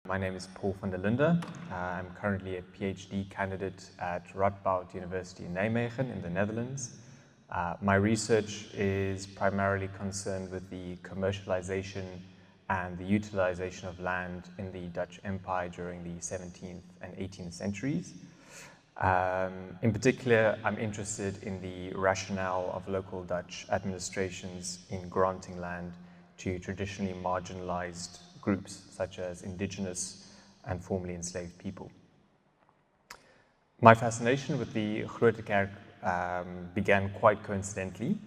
My name is Paul van der Linde. I'm currently a PhD candidate at Radboud University in Nijmegen in the Netherlands. My research is primarily concerned with the commercialization and the utilization of land in the Dutch Empire during the 17th and 18th centuries. In particular, I'm interested in the rationale of local Dutch administrations in granting land to traditionally marginalized groups such as indigenous and formerly enslaved people. My fascination with the Groote Kerk began quite coincidentally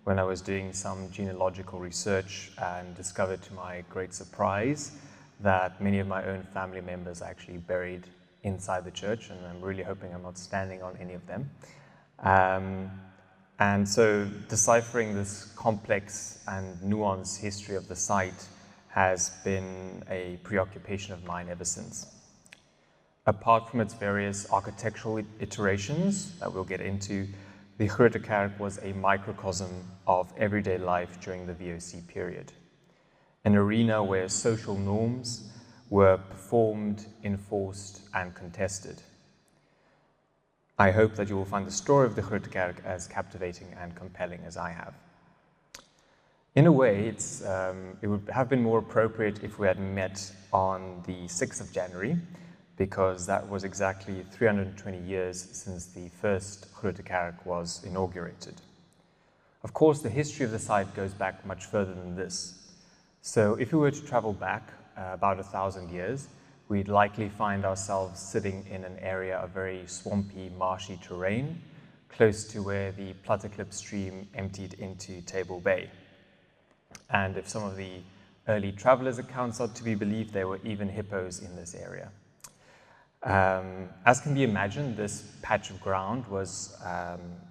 when I was doing some genealogical research and discovered to my great surprise that many of my own family members are actually buried inside the church, and I'm really hoping I'm not standing on any of them. And so deciphering this complex and nuanced history of the site has been a preoccupation of mine ever since. Apart from its various architectural iterations that we'll get into, the Groote Kerk was a microcosm of everyday life during the VOC period, an arena where social norms were performed, enforced, and contested. I hope that you will find the story of the Groote Kerk as captivating and compelling as I have. In a way, it would have been more appropriate if we had met on the 6th of January, because that was exactly 320 years since the first Groote Kerk was inaugurated. Of course, the history of the site goes back much further than this. So if we were to travel back about 1,000 years, we'd likely find ourselves sitting in an area of very swampy, marshy terrain, close to where the Platteklip stream emptied into Table Bay. And if some of the early travelers' accounts are to be believed, there were even hippos in this area. As can be imagined, this patch of ground was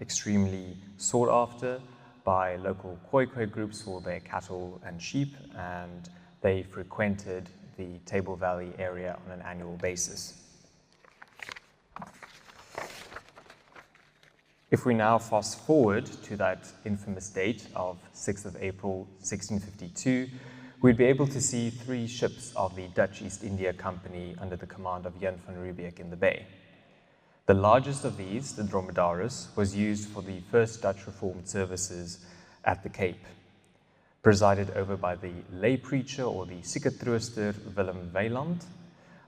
extremely sought after by local Khoikhoi groups for their cattle and sheep, and they frequented the Table Valley area on an annual basis. If we now fast forward to that infamous date of 6th of April 1652, we'd be able to see 3 ships of the Dutch East India Company under the command of Jan van Riebeeck in the bay. The largest of these, the Dromedaris, was used for the first Dutch Reformed services at the Cape, presided over by the lay preacher or the Sieketrooster Willem Weiland,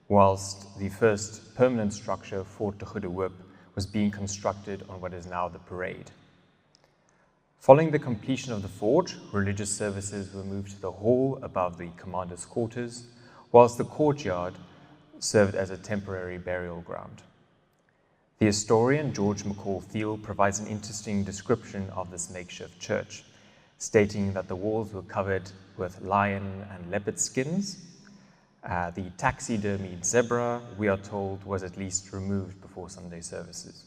whilst the first permanent structure, Fort de Goede Hoop, was being constructed on what is now the parade. Following the completion of the fort, religious services were moved to the hall above the commander's quarters, whilst the courtyard served as a temporary burial ground. The historian George McCall Thiel provides an interesting description of this makeshift church, stating that the walls were covered with lion and leopard skins. The taxidermied zebra, we are told, was at least removed before Sunday services.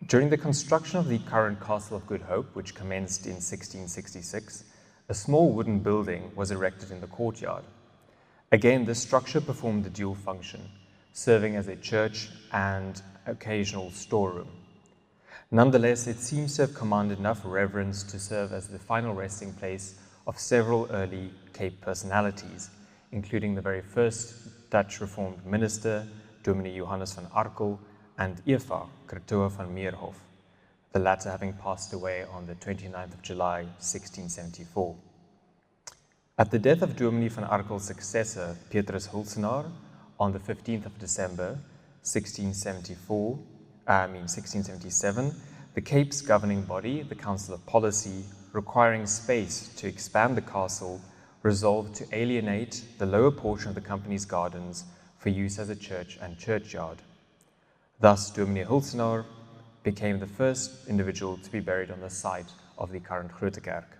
During the construction of the current Castle of Good Hope, which commenced in 1666, a small wooden building was erected in the courtyard. Again, this structure performed a dual function, serving as a church and occasional storeroom. Nonetheless, it seems to have commanded enough reverence to serve as the final resting place of several early Cape personalities, including the very first Dutch Reformed minister, Dominee Johannes van Arkel, and Eva, Kerk van Meerhof, the latter having passed away on the 29th of July, 1674. At the death of Dominee van Arkel's successor, Petrus Hulsenaar, on the 15th of December, 1677, the Cape's governing body, the Council of Policy, requiring space to expand the castle, resolved to alienate the lower portion of the company's gardens for use as a church and churchyard. Thus, Dominee Hulsenaar became the first individual to be buried on the site of the current Groote Kerk,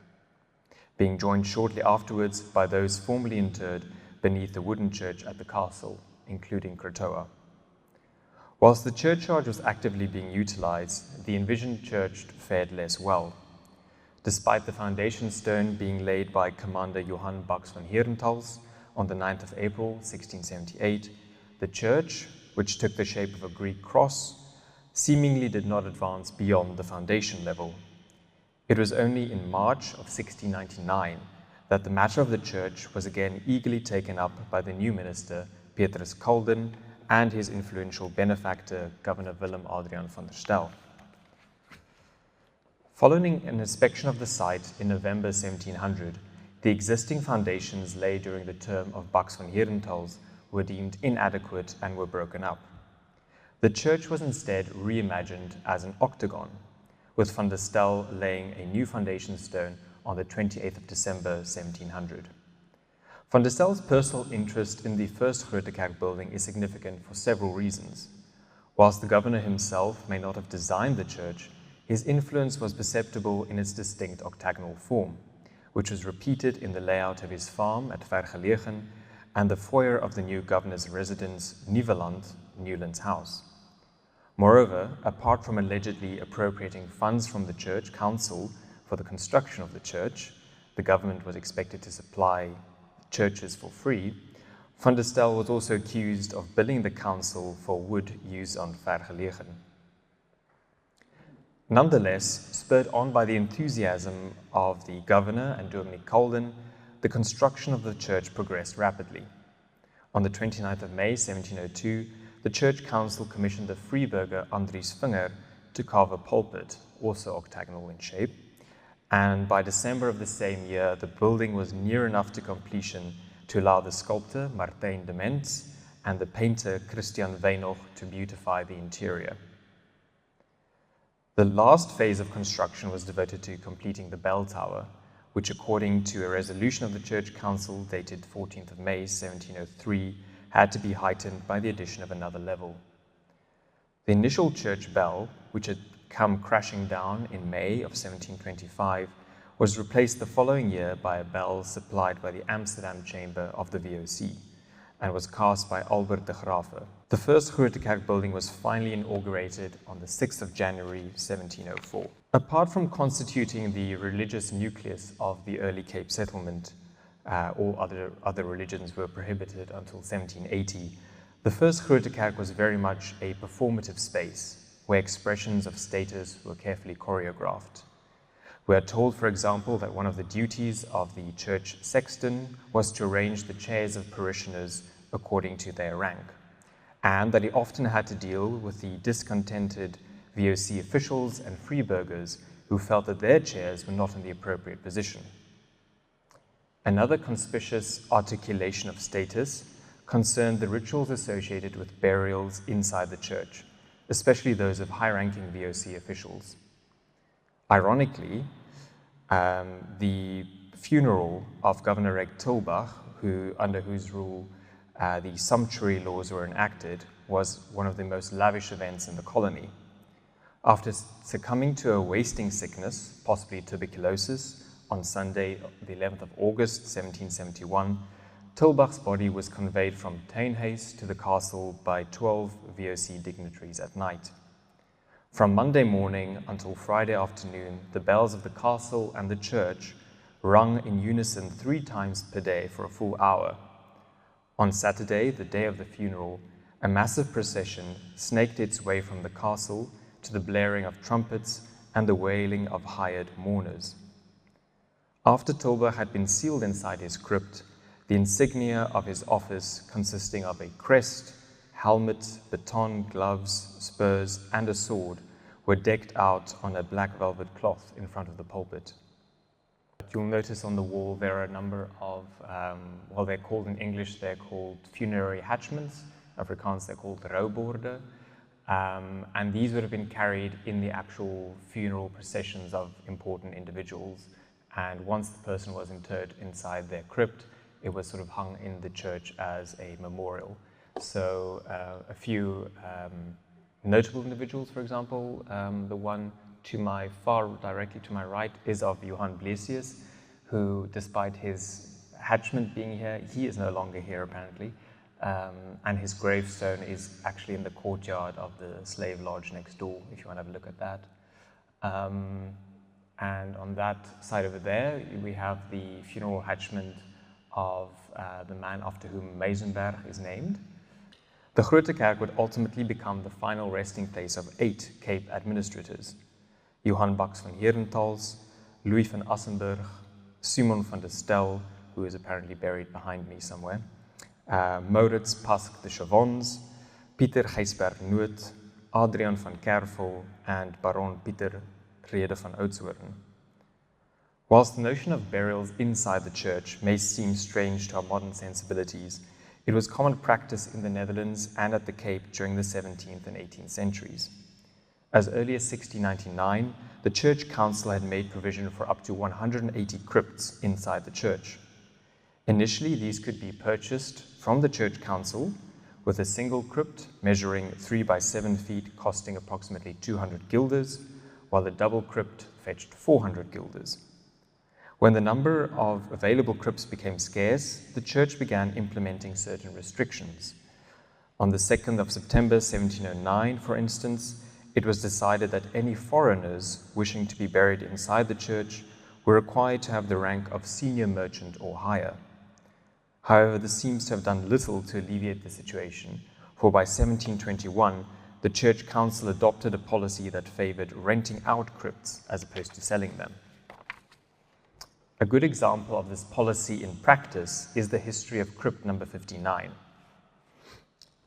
being joined shortly afterwards by those formerly interred beneath the wooden church at the castle, including Groote. Whilst the churchyard was actively being utilized, the envisioned church fared less well. Despite the foundation stone being laid by Commander Johann Baks van Herentals on the 9th of April 1678, the church, which took the shape of a Greek cross, seemingly did not advance beyond the foundation level. It was only in March of 1699 that the matter of the church was again eagerly taken up by the new minister, Petrus Calden, and his influential benefactor, Governor Willem Adriaan van der Stel. Following an inspection of the site in November 1700, the existing foundations laid during the term of Bux van Herentals were deemed inadequate and were broken up. The church was instead reimagined as an octagon, with van der Stel laying a new foundation stone on the 28th of December 1700. Van der Stel's personal interest in the first Groote Kerk building is significant for several reasons. Whilst the governor himself may not have designed the church, his influence was perceptible in its distinct octagonal form, which was repeated in the layout of his farm at Vergelegen and the foyer of the new governor's residence, Nieuweland, Newland's house. Moreover, apart from allegedly appropriating funds from the church council for the construction of the church, the government was expected to supply churches for free, van der Stel was also accused of billing the council for wood used on Vergelegen. Nonetheless, spurred on by the enthusiasm of the governor and Dominee Calden, the construction of the church progressed rapidly. On the 29th of May 1702, the church council commissioned the freeburger Andries Vinger to carve a pulpit, also octagonal in shape, and by December of the same year, the building was near enough to completion to allow the sculptor Martijn de Mens and the painter Christian Weinoch to beautify the interior. The last phase of construction was devoted to completing the bell tower, which according to a resolution of the Church Council dated 14th of May 1703, had to be heightened by the addition of another level. The initial church bell, which had come crashing down in May of 1725, was replaced the following year by a bell supplied by the Amsterdam chamber of the VOC and was cast by Albert de Graaffe. The first Groote Kerk building was finally inaugurated on the 6th of January 1704. Apart from constituting the religious nucleus of the early Cape settlement, all other religions were prohibited until 1780, the first Groote Kerk was very much a performative space where expressions of status were carefully choreographed. We are told, for example, that one of the duties of the church sexton was to arrange the chairs of parishioners according to their rank, and that he often had to deal with the discontented VOC officials and freeburgers who felt that their chairs were not in the appropriate position. Another conspicuous articulation of status concerned the rituals associated with burials inside the church, especially those of high-ranking VOC officials. Ironically, the funeral of Governor Reg Tilbach, under whose rule the sumptuary laws were enacted, was one of the most lavish events in the colony. After succumbing to a wasting sickness, possibly tuberculosis, on Sunday, the 11th of August, 1771, Tilbach's body was conveyed from Tuinhuis to the castle by 12 VOC dignitaries at night. From Monday morning until Friday afternoon, the bells of the castle and the church rung in unison 3 times per day for a full hour. On Saturday, the day of the funeral, a massive procession snaked its way from the castle to the blaring of trumpets and the wailing of hired mourners. After Tilbach had been sealed inside his crypt, the insignia of his office, consisting of a crest, helmet, baton, gloves, spurs, and a sword, were decked out on a black velvet cloth in front of the pulpit. You'll notice on the wall there are a number of, well, they're called in English, they're called funerary hatchments. Afrikaans, they're called rouwborde. And these would have been carried in the actual funeral processions of important individuals. And once the person was interred inside their crypt, it was sort of hung in the church as a memorial. So a few notable individuals, for example, the one to my directly to my right, is of Johann Blesius, who, despite his hatchment being here, he is no longer here apparently, and his gravestone is actually in the courtyard of the slave lodge next door, if you want to have a look at that. And on that side over there, we have the funeral hatchment of the man after whom Meisenberg is named. The Groote Kerk would ultimately become the final resting place of 8 Cape administrators: Johan Baks van Herentals, Louis van Assenburg, Simon van der Stel, who is apparently buried behind me somewhere, Maurits Pask de Chavons, Pieter Gijsberg-Noot, Adrian van Kervel, and Baron Pieter Rede van Oudtshoorn. Whilst the notion of burials inside the church may seem strange to our modern sensibilities, it was common practice in the Netherlands and at the Cape during the 17th and 18th centuries. As early as 1699, the Church Council had made provision for up to 180 crypts inside the church. Initially, these could be purchased from the Church Council, with a single crypt measuring 3 by 7 feet costing approximately 200 guilders, while the double crypt fetched 400 guilders. When the number of available crypts became scarce, the church began implementing certain restrictions. On the 2nd of September 1709, for instance, it was decided that any foreigners wishing to be buried inside the church were required to have the rank of senior merchant or higher. However, this seems to have done little to alleviate the situation, for by 1721, the Church Council adopted a policy that favored renting out crypts as opposed to selling them. A good example of this policy in practice is the history of crypt number 59.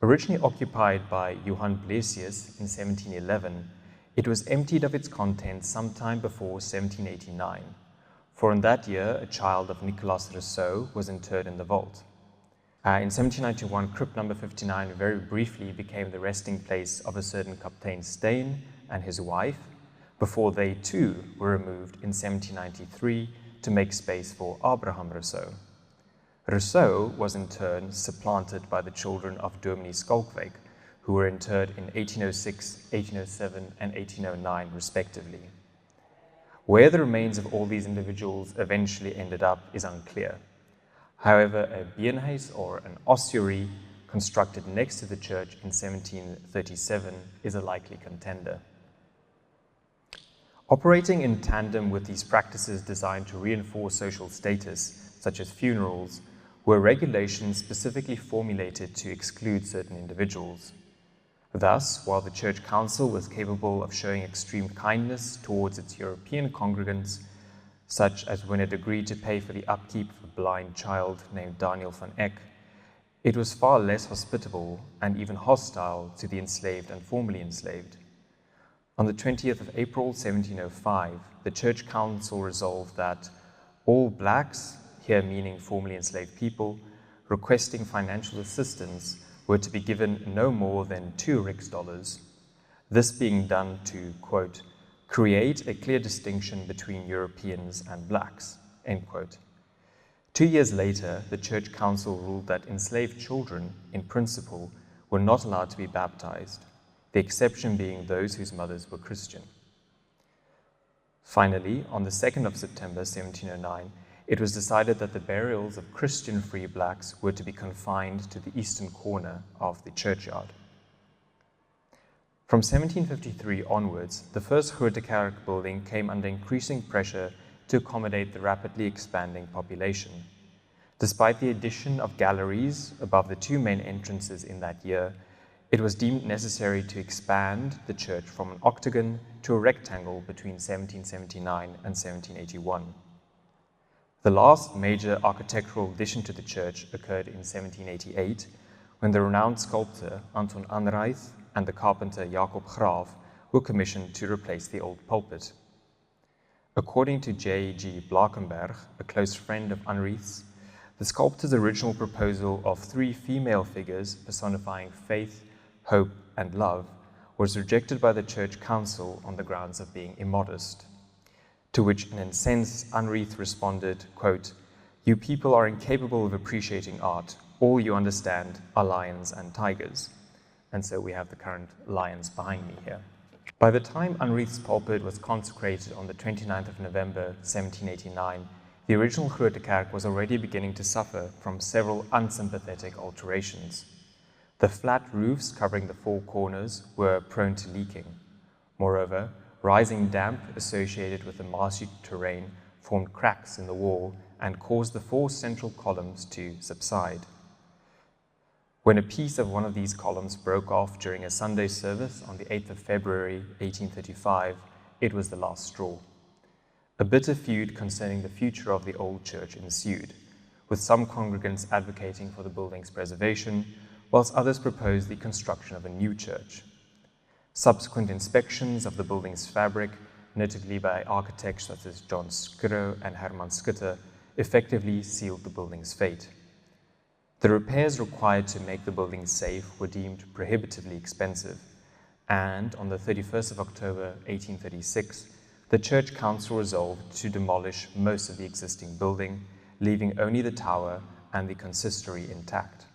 Originally occupied by Johann Blasius in 1711, it was emptied of its contents sometime before 1789, for in that year a child of Nicolas Rousseau was interred in the vault. In 1791, crypt number 59 very briefly became the resting place of a certain Captain Steen and his wife, before they too were removed in 1793 to make space for Abraham Rousseau. Rousseau was in turn supplanted by the children of Dominee Skalkwyk, who were interred in 1806, 1807, and 1809 respectively. Where the remains of all these individuals eventually ended up is unclear. However, a beenhuis or an ossuary constructed next to the church in 1737 is a likely contender. Operating in tandem with these practices designed to reinforce social status, such as funerals, were regulations specifically formulated to exclude certain individuals. Thus, while the Church Council was capable of showing extreme kindness towards its European congregants, such as when it agreed to pay for the upkeep of a blind child named Daniel van Eck, it was far less hospitable and even hostile to the enslaved and formerly enslaved. On the 20th of April 1705, the Church Council resolved that all blacks, here meaning formerly enslaved people, requesting financial assistance were to be given no more than 2 riksdollars, this being done to, quote, create a clear distinction between Europeans and blacks, end quote. 2 years later, the Church Council ruled that enslaved children, in principle, were not allowed to be baptized, the exception being those whose mothers were Christian. Finally, on the 2nd of September 1709, it was decided that the burials of Christian free blacks were to be confined to the eastern corner of the churchyard. From 1753 onwards, the first Groote Kerk building came under increasing pressure to accommodate the rapidly expanding population. Despite the addition of galleries above the 2 main entrances in that year, it was deemed necessary to expand the church from an octagon to a rectangle between 1779 and 1781. The last major architectural addition to the church occurred in 1788, when the renowned sculptor Anton Anreith and the carpenter Jacob Graaf were commissioned to replace the old pulpit. According to J.G. Blakenberg, a close friend of Anreith's, the sculptor's original proposal of 3 female figures personifying faith, hope, and love was rejected by the Church Council on the grounds of being immodest. To which an incensed Anreith responded, quote, "You people are incapable of appreciating art. All you understand are lions and tigers." And so we have the current lions behind me here. By the time Anreith's pulpit was consecrated on the 29th of November 1789, the original Groote Kerk was already beginning to suffer from several unsympathetic alterations. The flat roofs covering the 4 corners were prone to leaking. Moreover, rising damp associated with the marshy terrain formed cracks in the wall and caused the 4 central columns to subside. When a piece of one of these columns broke off during a Sunday service on the 8th of February 1835, it was the last straw. A bitter feud concerning the future of the old church ensued, with some congregants advocating for the building's preservation, whilst others proposed the construction of a new church. Subsequent inspections of the building's fabric, notably by architects such as John Groote and Herman Schutte, effectively sealed the building's fate. The repairs required to make the building safe were deemed prohibitively expensive, and on the 31st of October 1836, the Church Council resolved to demolish most of the existing building, leaving only the tower and the consistory intact.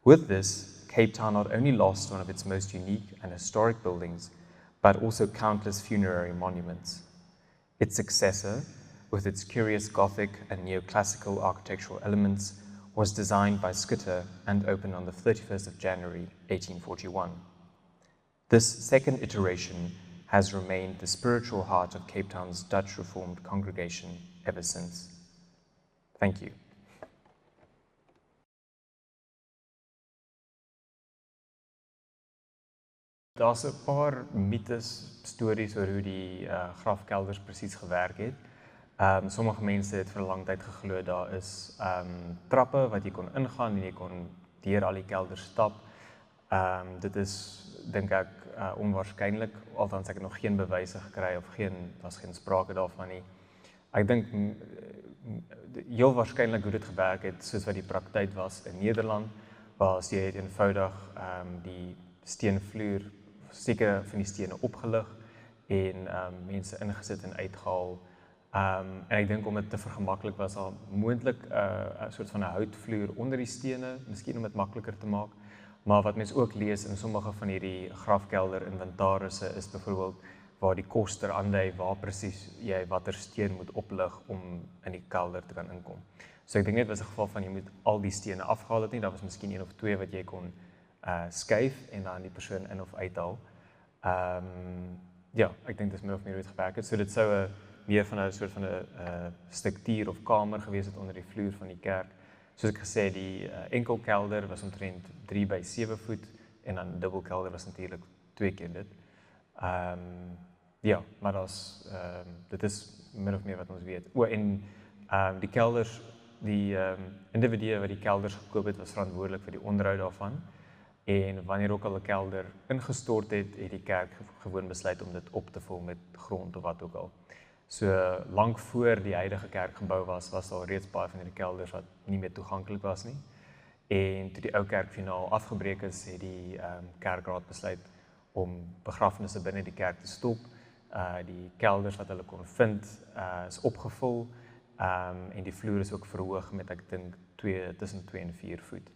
With this, Cape Town not only lost one of its most unique and historic buildings, but also countless funerary monuments. Its successor, with its curious Gothic and neoclassical architectural elements, was designed by Schutte and opened on the 31st of January 1841. This second iteration has remained the spiritual heart of Cape Town's Dutch Reformed congregation ever since. Thank you. Daar's 'n paar mites, stories oor hoe die grafkelders presies gewerk het. Sommige mense het vir 'n lang tyd geglo daar is trappe wat jy kon ingaan en jy kon deur al die kelders stap. Dit is, dink ek, onwaarskynlik, althans ek het nog geen bewyse gekry of daar's geen sprake daarvan nie. Ek dink heel waarskynlik hoe dit gewerk het, soos wat die praktyk was in Nederland, waar jy het eenvoudig die steenvloer, sekere van die stene opgelig en mense ingesit en uitgehaal. En ek dink om dit te vergemaklik was al moontlik 'n soort van 'n houtvloer onder die stene, miskien om dit makliker te maak. Maar wat mens ook lees in sommige van hierdie grafkelder inventarisse is byvoorbeeld waar die koster aandui waar presies jy watter steen moet oplig om in die kelder te kan inkom. So ek dink net was 'n geval van jy moet al die stene afgehaal het nie, daar was miskien 1 of 2 wat jy kon skuif en dan die persoon in of uithaal. Ja, ek dink dis min of meer hoe dit gewerk het. So dit sou meer van 'n soort van 'n struktuur of kamer gewees het onder die vloer van die kerk. Soos ek gesê, die enkelkelder was omtrent 3 by 7 voet en dan dubbelkelder was natuurlik 2 keer dit. Ja, maar dit is min of meer wat ons weet. En die kelders, die individue wat die kelders gekoop het, was verantwoordelik vir die onderhoud daarvan. En wanneer ook al 'n kelder ingestort het, het die kerk gewoon besluit om dit op te vul met grond of wat ook al. So lank voor die huidige kerk gebou was daar reeds baie van die kelders wat nie meer toeganklik was nie. En toe die ou kerk finaal afgebreek is, het die kerkraad besluit om begrafnisse binne die kerk te stop. Die kelders wat hulle kon vind is opgevul en die vloer is ook verhoog met ek dink tussen 2 en 4 voet.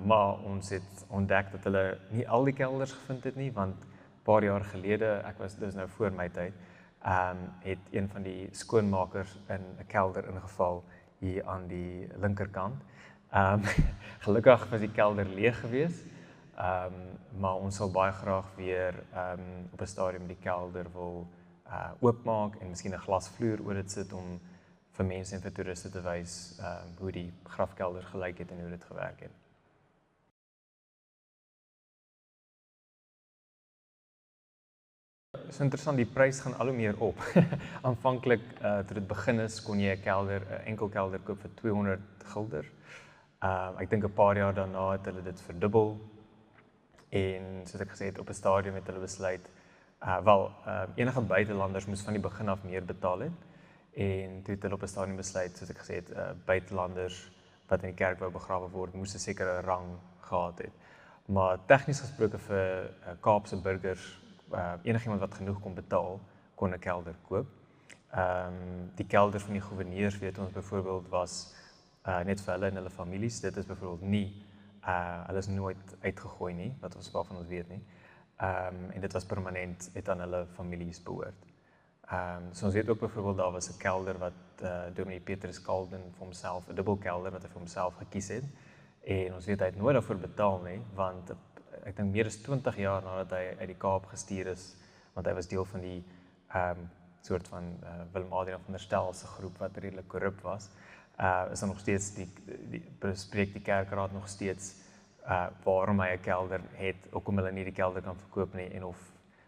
Maar ons het ontdek dat hulle nie al die kelders gevind het nie, want 'n paar jaar gelede, dis nou voor my tyd, het een van die skoonmakers in 'n kelder ingeval hier aan die linkerkant. Gelukkig was die kelder leeg geweest, maar ons sal baie graag weer op 'n stadium die kelder wil oopmaak en miskien 'n glasvloer oor dit sit om vir mense en vir toeriste te wys hoe die grafkelders gelyk het en hoe dit gewerk het. Dit is interessant, die prys gaan al hoe meer op. Aanvanklik, toe dit begin is, kon jy 'n enkel kelder koop vir 200 gulder. Ek dink 'n paar jaar daarna het hulle dit verdubbel. En soos ek gesê het, op 'n stadium het hulle besluit, enige buitelanders moes van die begin af meer betaal het. En toe het hulle op 'n stadium besluit, soos ek gesê het, buitelanders wat in die kerk wou begrawe word, moes 'n sekere rang gehad het. Maar tegnies gesproke vir Kaapse burgers, enigiemand wat genoeg kon betaal, kon 'n kelder koop. Die kelders van die goewerneurs, weet ons byvoorbeeld, was net vir hulle en hulle families. Dit is byvoorbeeld nie, hulle is nooit uitgegooi nie, waarvan ons weet nie. En dit was permanent, het aan hulle families behoort. So ons weet ook byvoorbeeld, daar was 'n kelder wat Dominee Petrus Calden vir homself, 'n dubbelkelder wat hy vir homself gekies het. En ons weet hy het nooit daarvoor betaal nie, want ek dink meer as 20 jaar nadat hy uit die Kaap gestuur is, want hy was deel van die soort van Willem Adriaan van der Stel se groep wat redelik korrup was, is dan nog steeds bespreek die kerkraad nog steeds waarom hy 'n kelder het, hoekom hulle nie die kelder kan verkoop nie en of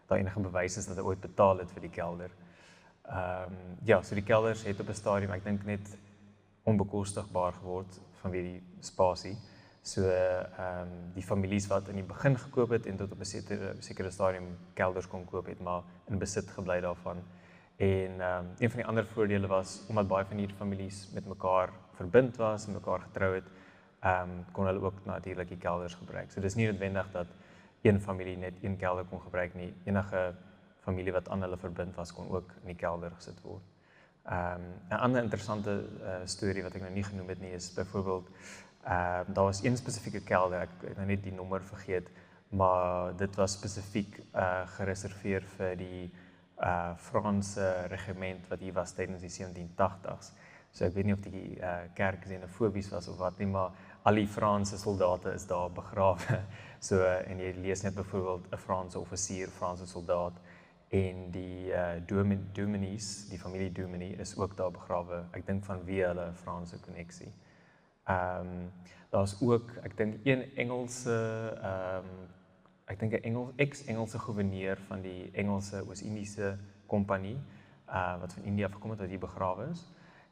daar enige bewys is dat hy ooit betaal het vir die kelder. Ja, so die kelders het op 'n stadium, ek dink net onbekostigbaar geword vanweë die spasie. So die families wat in die begin gekoop het en tot op 'n sekere stadium kelders kon koop het, maar in besit gebly daarvan. En een van die ander voordele was omdat baie van hierdie families met mekaar verbind was en mekaar getrou het, kon hulle ook natuurlik die kelders gebruik. So dis nie noodwendig dat een familie net een kelder kon gebruik nie. Enige familie wat aan hulle verbind was kon ook in die kelder gesit word. 'n ander interessante storie wat ek nou nie genoem het nie is byvoorbeeld daar was een spesifieke kelder, ek het nou net die nommer vergeet, maar dit was spesifiek gereserveer vir die Franse regiment wat hier was tydens die 1780s. So ek weet nie of die kerk xenofobies was of wat nie, maar al die Franse soldate is daar begrawe. So en jy lees net byvoorbeeld 'n Franse offisier, Franse soldaat en die Dominees, die familie Dominee is ook daar begrawe. Ek dink vanweë hulle Franse koneksie. Daar's ook, ek dink een Engelse ek dink 'n ex-Engelse gouverneur van die Engelse Oos-Indiese Kompanie wat van India gekom het wat hier begrawe is.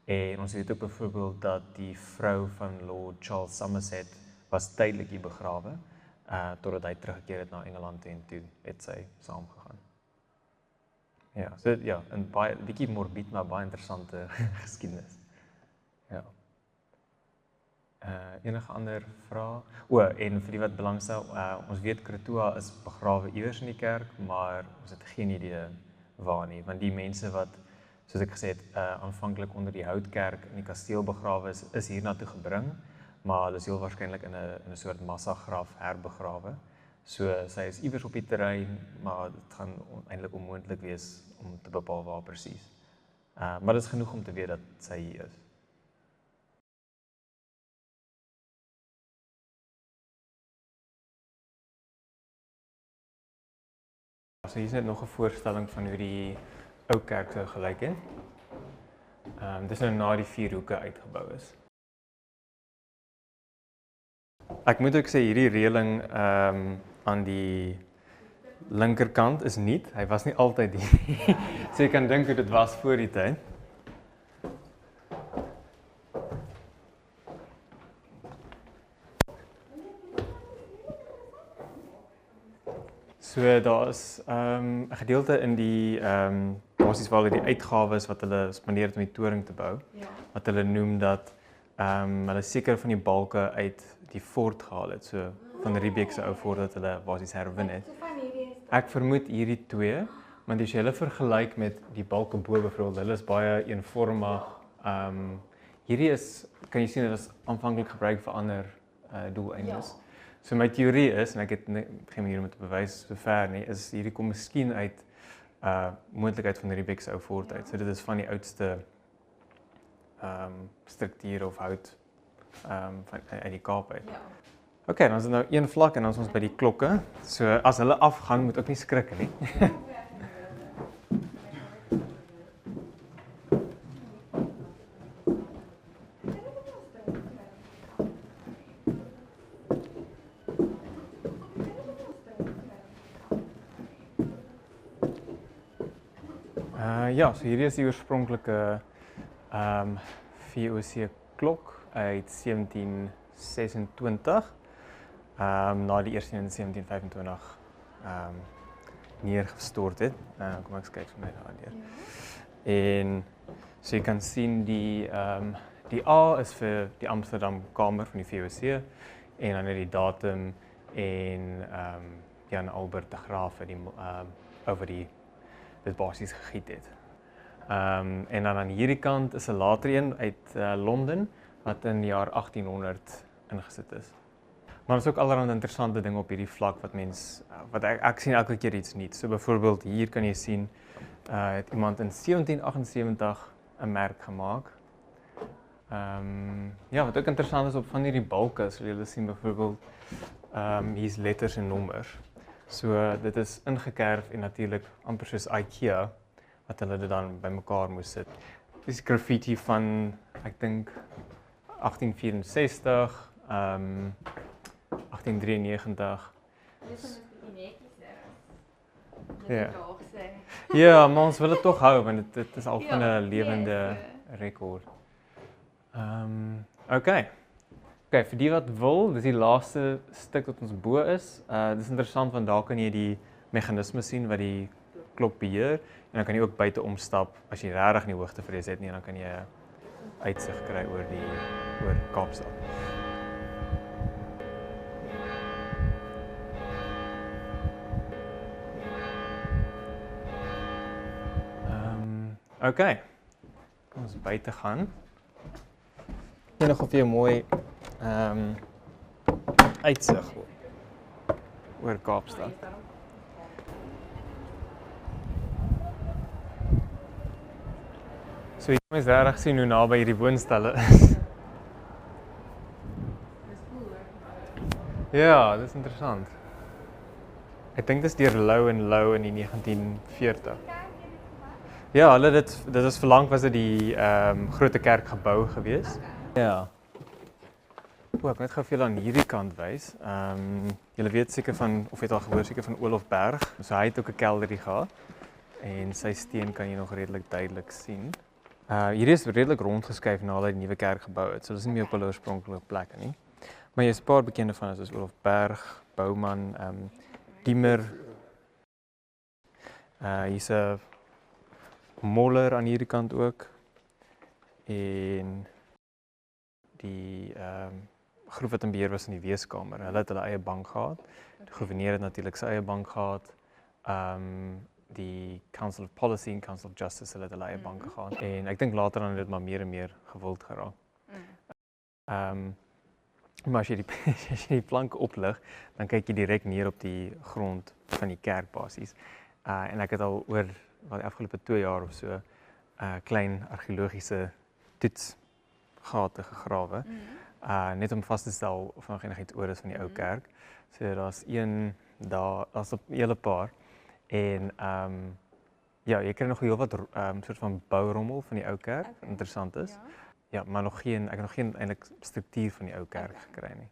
En ons weet ook byvoorbeeld dat die vrou van Lord Charles Somerset was tydelik hier begrawe totdat hy teruggekeer het na Engeland en toe het sy saamgegaan. Ja, so ja, 'n baie bietjie morbied maar baie interessante geskiedenis. Ja. Enige ander vrae? En vir die wat belangstel, ons weet Groote is begrawe iewers in die kerk, maar ons het geen idee waar nie, want die mense wat, soos ek gesê het, aanvanklik onder die houtkerk in die kasteel begrawe is hiernatoe gebring, maar hulle is heel waarskynlik in 'n soort massagraf herbegrawe. So sy is iewers op die terrein, maar dit gaan eintlik onmoontlik wees om te bepaal waar presies. Maar dit is genoeg om te weet dat sy hier is. So hier is net nog 'n voorstelling van hoe die ou kerk sou gelyk het. Dis nou na die 4 hoeke uitgebou is. Ek moet ook sê hierdie reëling aan die linkerkant is nuut. Hy was nie altyd hier. So jy kan dink hoe dit was voor die tyd. So daar's 'n gedeelte in die basies waar hulle die uitgawes wat hulle spandeer het om die toring te bou, wat hulle noem dat hulle seker van die balke uit die fort gehaal het, so van Riebeeck se ou fort dat hulle basies herwin het. Ek vermoed hierdie twee, want as jy hulle vergelyk met die balke bo byvoorbeeld, hulle is baie eenvormig. Hierdie is, kan jy sien, dit is aanvanklik gebruik vir ander doeleindes. So my teorie is, en ek het geen manier om te bewys sover nie, is hierdie kom miskien uit moontlikheid van Riebeeck se ou fort uit. So dit is van die oudste strukture of hout uit die Kaap uit. Okay, dan is dit nou een vlak en dan is ons by die klokke. So as hulle afgaan, moet ook nie skrik nie. Ja, so hierdie is die oorspronklike VOC klok uit 1726. Na die eerste in 1725 neergestort het. Kom ek kyk vir my daardeur. En so jy kan sien die A is vir die Amsterdam Kamer van die VOC en dan die datum en Jan Albert de Graaf die oor dit basies gegiet het. En dan aan hierdie kant is 'n later een uit Londen wat in die jaar 1800 ingesit is. Maar er is ook allerlei interessante dinge op hierdie vlak wat ek sien elke keer iets nuuts. So byvoorbeeld hier kan jy sien het iemand in 1778 'n merk gemaak. Ja, wat ook interessant is op van hierdie balke, so julle sien byvoorbeeld hier's letters en nommers. So dit is ingekerf en natuurlik amper soos IKEA wat hulle dit dan bymekaar moes sit. Dis graffiti van ek dink 1864, 1893. Dis net netjies. Ja. Ja, maar ons wil dit tog hou want dit is al van 'n lewende rekord. Okay. Okay, vir die wat wil, dis die laaste stuk wat ons bo is. Dis interessant want daar kan jy die meganisme sien wat die klok beheer en dan kan jy ook buite omstap as jy regtig nie hoogtevrees het nie, dan kan jy uitsig kry oor Kaapstad. Okay. Kom ons buite gaan. Jy nog of jy mooi uitsig oor Kaapstad. So jy kan mens regtig sien hoe naby hierdie woonstelle is. Ja, dis interessant. Ek dink dis deur Lou en Lou in die 1940. Ja, hulle dit is verlang was dit die Groote Kerk gebou gewees. Ja. Ek net gou vir julle aan hierdie kant wys. Julle weet seker van of jy het al gehoor seker van Olof Berg. So hy het ook 'n kelderie gehad en sy steen kan jy nog redelik duidelik sien. Hierdie is redelik rondgeskuif nadat hy die nuwe kerk gebou het. So dis nie meer op hulle oorspronklike plek nie. Maar jy is 'n paar bekende van soos Olof Berg, Bouman, Diemer. Hier's 'n moller aan hierdie kant ook. En die groep wat in beheer was in die weeskamer. Hulle het hulle eie bank gehad. Die gouverneur het natuurlik sy eie bank gehad. Die Council of Policy en Council of Justice het hulle eie banke gehad. En ek dink later dan het dit maar meer en meer gewild geraak. Maar as jy die plank oplig, dan kyk jy direk neer op die grond van die kerk basies. En ek het al oor die afgelope 2 jaar of so klein argeologiese toetsgate gegrawe. Net om vas te stel of nog enigiets oor is van die ou kerk. So daar's daar's 'n hele paar. En ja, jy kry nog heelwat soort van bourommel van die ou kerk, interessant is. Ja, maar ek het nog geen eintlik struktuur van die ou kerk gekry nie.